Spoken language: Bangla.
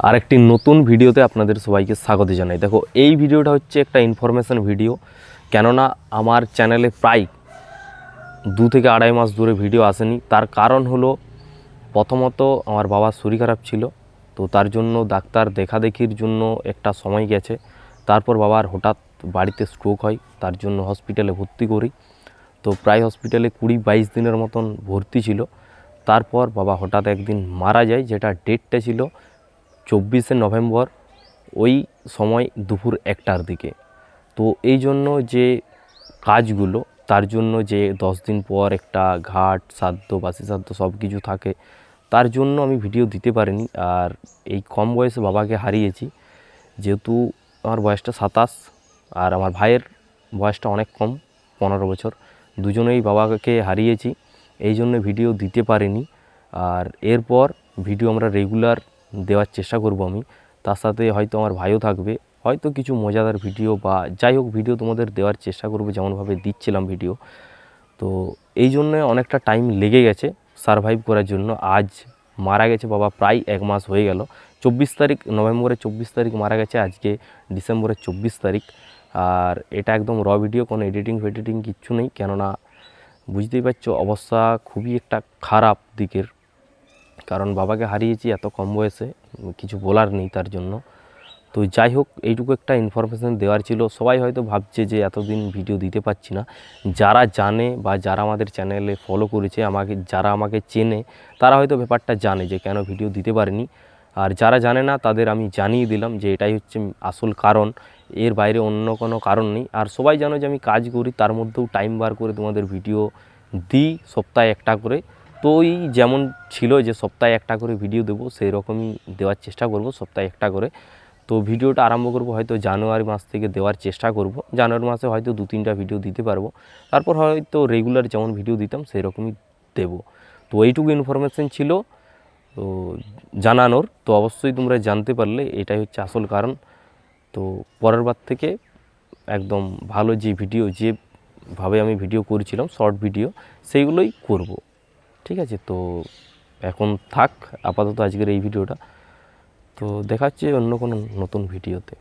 আরেকটি নতুন ভিডিওতে আপনাদের সবাইকে স্বাগত জানাই। দেখো, এই ভিডিওটা হচ্ছে একটা ইনফরমেশন ভিডিও, কেননা আমার চ্যানেলে প্রায় 2 থেকে আড়াই মাস ধরে ভিডিও আসেনি। তার কারণ হলো, প্রথমত আমার বাবার শরীর খারাপ ছিল, তো তার জন্য ডাক্তার দেখাদেখির জন্য একটা সময় গেছে। তারপর বাবার হঠাৎ বাড়িতে স্ট্রোক হয়, তার জন্য হসপিটালে ভর্তি করি। তো প্রায় হসপিটালে 20-22 দিনের মতন ভর্তি ছিল। তারপর বাবা হঠাৎ একদিন মারা যায়, যেটা ডেটটা ছিল 24শে নভেম্বর, ওই সময় দুপুর 1টার দিকে। তো এই জন্য যে কাজগুলো, তার জন্য যে 10 দিন পর একটা ঘাট শ্রাদ্ধ বাসি শ্রাদ্ধ সব কিছু থাকে, তার জন্য আমি ভিডিও দিতে পারিনি। আর এই কম বয়সে বাবাকে হারিয়েছি, যেহেতু আমার বয়সটা 27 আর আমার ভাইয়ের বয়সটা অনেক কম, 15 বছর। দুজনেই বাবাকে হারিয়েছি, এই জন্য ভিডিও দিতে পারিনি। আর এরপর ভিডিও আমরা রেগুলার দেওয়ার চেষ্টা করব আমি। তার সাথে হয়তো আমার ভাইও থাকবে, হয়তো কিছু মজাদার ভিডিও বা যাই হোক ভিডিও তোমাদের দেওয়ার চেষ্টা করব যেমনভাবে দিচ্ছিলাম ভিডিও। তো এই জন্য অনেকটা টাইম লেগে গেছে সারভাইভ করার জন্য। আজ মারা গেছে বাবা, প্রায় 1 মাস হয়ে গেল। 24 তারিখ, নভেম্বরের 24 তারিখ মারা গেছে, আজকে ডিসেম্বরের 24 তারিখ। আর এটা একদম র ভিডিও, কোনো এডিটিং ফেডিটিং কিচ্ছু নেই, কেননা বুঝতেই পারছো অবস্থা খুবই একটা খারাপ দিকের। কারণ বাবাকে হারিয়েছি এত কম বয়সে, কিছু বলার নেই তার জন্য। তো যাই হোক, এইটুকু একটা ইনফরমেশান দেওয়ার ছিল। সবাই হয়তো ভাবছে যে এতদিন ভিডিও দিতে পারছি না। যারা জানে বা যারা আমাদের চ্যানেলে ফলো করেছে, যারা আমাকে চেনে, তারা হয়তো ব্যাপারটা জানে যে কেন ভিডিও দিতে পারিনি। আর যারা জানে না তাদের আমি জানিয়ে দিলাম যে এটাই হচ্ছে আসল কারণ, এর বাইরে অন্য কোনো কারণ নেই। আর সবাই জানো যে আমি কাজ করি, তার মধ্যেও টাইম বার করে তোমাদের ভিডিও দিই, সপ্তাহে একটা করে। তো ওই যেমন ছিল যে সপ্তাহে একটা করে ভিডিও দেবো, সেই রকমই দেওয়ার চেষ্টা করব, সপ্তাহে একটা করে। তো ভিডিওটা আরম্ভ করব হয়তো জানুয়ারি মাস থেকে দেওয়ার চেষ্টা করব। জানুয়ারি মাসে হয়তো 2-3টা ভিডিও দিতে পারবো, তারপর হয়তো রেগুলার যেমন ভিডিও দিতাম সেই রকমই দেব। তো এইটুকু ইনফরমেশান ছিল তো জানানোর। তো অবশ্যই তোমরা জানতে পারলে, এটাই হচ্ছে আসল কারণ। তো পরের বার থেকে একদম ভালো যে ভিডিও, যেভাবে আমি ভিডিও করেছিলাম শর্ট ভিডিও, সেইগুলোই করব। ঠিক আছে, তো এখন থাক আপাতত আজকের এই ভিডিওটা। তো দেখা হচ্ছে অন্য কোনো নতুন ভিডিওতে।